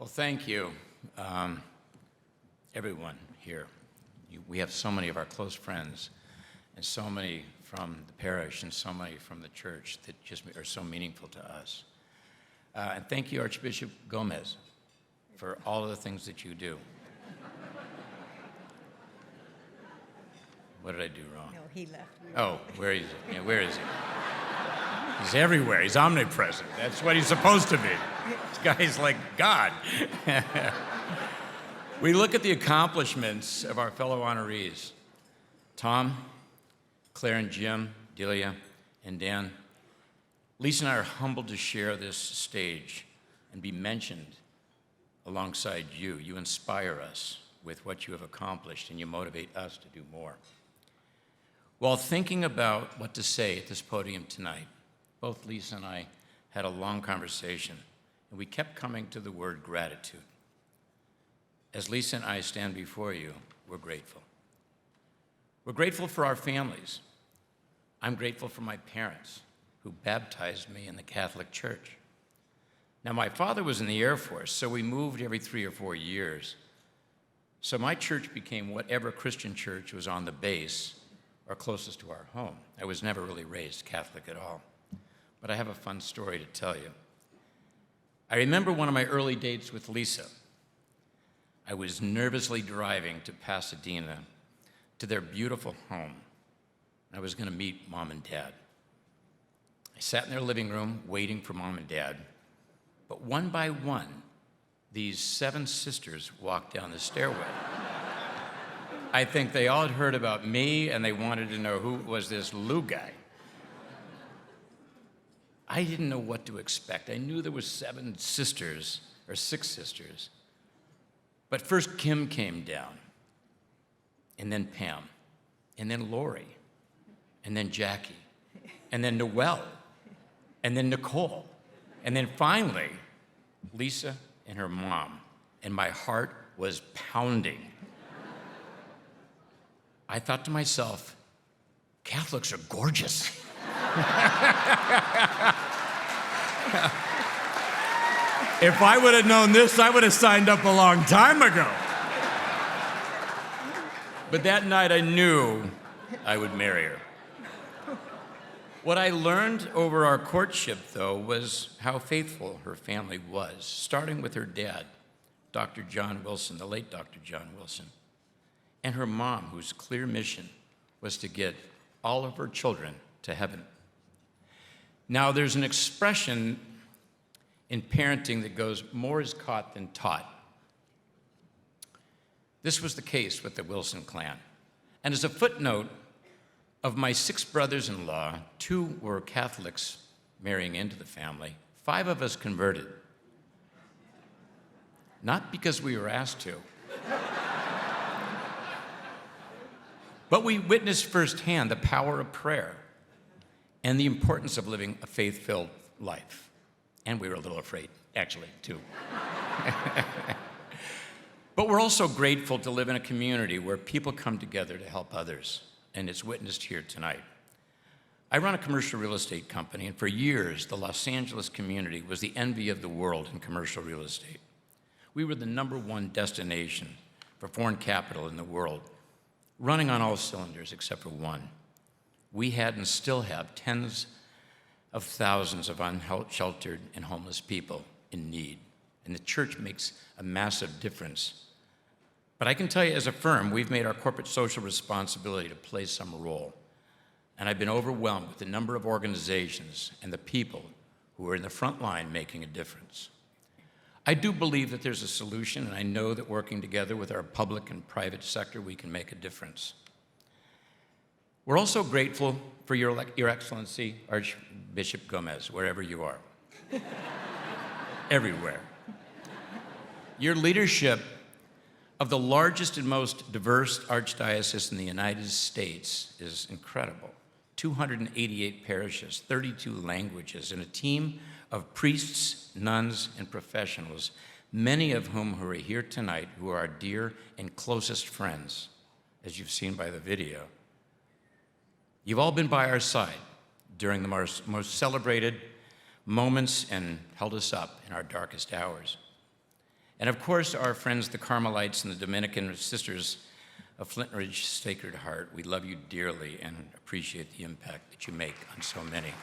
Well, thank you, everyone here. We have so many of our close friends, and so many from the parish, and so many from the church that just are so meaningful to us. And thank you, Archbishop Gomez, for all of the things that you do. What did I do wrong? No, he left. Oh, where is he? Yeah, where is he? He's everywhere. He's omnipresent. That's what he's supposed to be. This guy's like God. We look at the accomplishments of our fellow honorees. Tom, Claire and Jim, Delia, and Dan. Lisa and I are humbled to share this stage and be mentioned alongside you. You inspire us with what you have accomplished, and you motivate us to do more. While thinking about what to say at this podium tonight, both Lisa and I had a long conversation, and we kept coming to the word gratitude. As Lisa and I stand before you, we're grateful. We're grateful for our families. I'm grateful for my parents, who baptized me in the Catholic Church. Now, my father was in the Air Force, so we moved every 3 or 4 years. So my church became whatever Christian church was on the base or closest to our home. I was never really raised Catholic at all. But I have a fun story to tell you. I remember one of my early dates with Lisa. I was nervously driving to Pasadena to their beautiful home. I was going to meet Mom and Dad. I sat in their living room waiting for Mom and Dad. But one by one, these 7 sisters walked down the stairway. I think they all had heard about me, and they wanted to know who was this Lou guy. I didn't know what to expect. I knew there was 7 sisters, or 6 sisters. But first Kim came down, and then Pam, and then Lori, and then Jackie, and then Noelle, and then Nicole, and then finally, Lisa and her mom, and my heart was pounding. I thought to myself, Catholics are gorgeous. If I would have known this, I would have signed up a long time ago. But that night I knew I would marry her. What I learned over our courtship, though, was how faithful her family was, starting with her dad, Dr. John Wilson, the late Dr. John Wilson, and her mom, whose clear mission was to get all of her children to heaven. Now, there's an expression in parenting that goes, more is caught than taught. This was the case with the Wilson clan. And as a footnote, of my 6 brothers-in-law, 2 were Catholics marrying into the family. 5 of us converted. Not because we were asked to, but we witnessed firsthand the power of prayer and the importance of living a faith-filled life. And we were a little afraid, actually, too. But we're also grateful to live in a community where people come together to help others, and it's witnessed here tonight. I run a commercial real estate company, and for years, the Los Angeles community was the envy of the world in commercial real estate. We were the #1 destination for foreign capital in the world, running on all cylinders except for one. We had and still have tens of thousands of unsheltered and homeless people in need, and the church makes a massive difference. But I can tell you, as a firm, we've made our corporate social responsibility to play some role. And I've been overwhelmed with the number of organizations and the people who are in the front line making a difference. I do believe that there's a solution, and I know that working together with our public and private sector, we can make a difference. We're also grateful for Your Excellency, Archbishop Gomez, wherever you are. Everywhere. Your leadership of the largest and most diverse archdiocese in the United States is incredible. 288 parishes, 32 languages, and a team of priests, nuns, and professionals, many of whom who are here tonight, who are our dear and closest friends, as you've seen by the video. You've all been by our side during the most celebrated moments and held us up in our darkest hours. And of course, our friends, the Carmelites and the Dominican Sisters of Flint Ridge Sacred Heart, we love you dearly and appreciate the impact that you make on so many.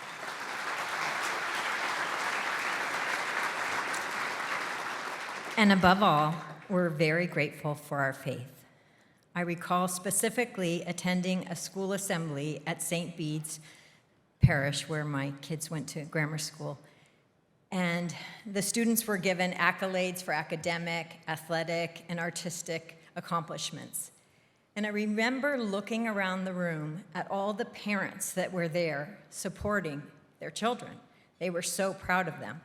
And above all, we're very grateful for our faith. I recall specifically attending a school assembly at St. Bede's Parish, where my kids went to grammar school. And the students were given accolades for academic, athletic, and artistic accomplishments. And I remember looking around the room at all the parents that were there supporting their children. They were so proud of them.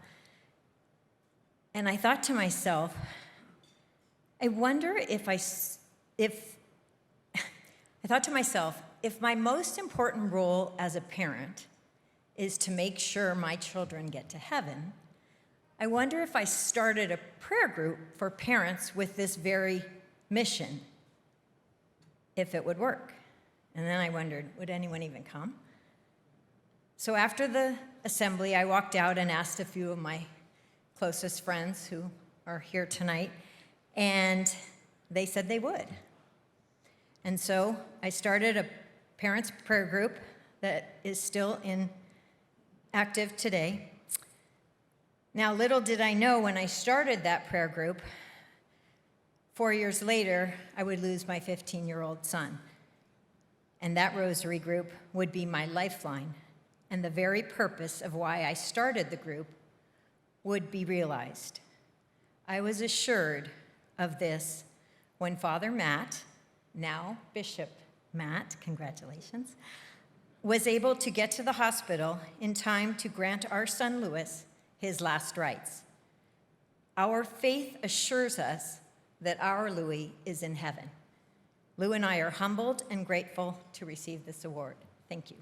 And I thought to myself, I wonder if if my most important role as a parent is to make sure my children get to heaven, I wonder if I started a prayer group for parents with this very mission, if it would work. And then I wondered, would anyone even come? So after the assembly, I walked out and asked a few of my closest friends who are here tonight, and they said they would. And so I started a parents' prayer group that is still active today. Now, little did I know when I started that prayer group, 4 years later, I would lose my 15-year-old son. And that rosary group would be my lifeline, and the very purpose of why I started the group would be realized. I was assured of this when Father Matt, now Bishop Matt, congratulations, was able to get to the hospital in time to grant our son Louis his last rites. Our faith assures us that our Louis is in heaven. Lou and I are humbled and grateful to receive this award. Thank you.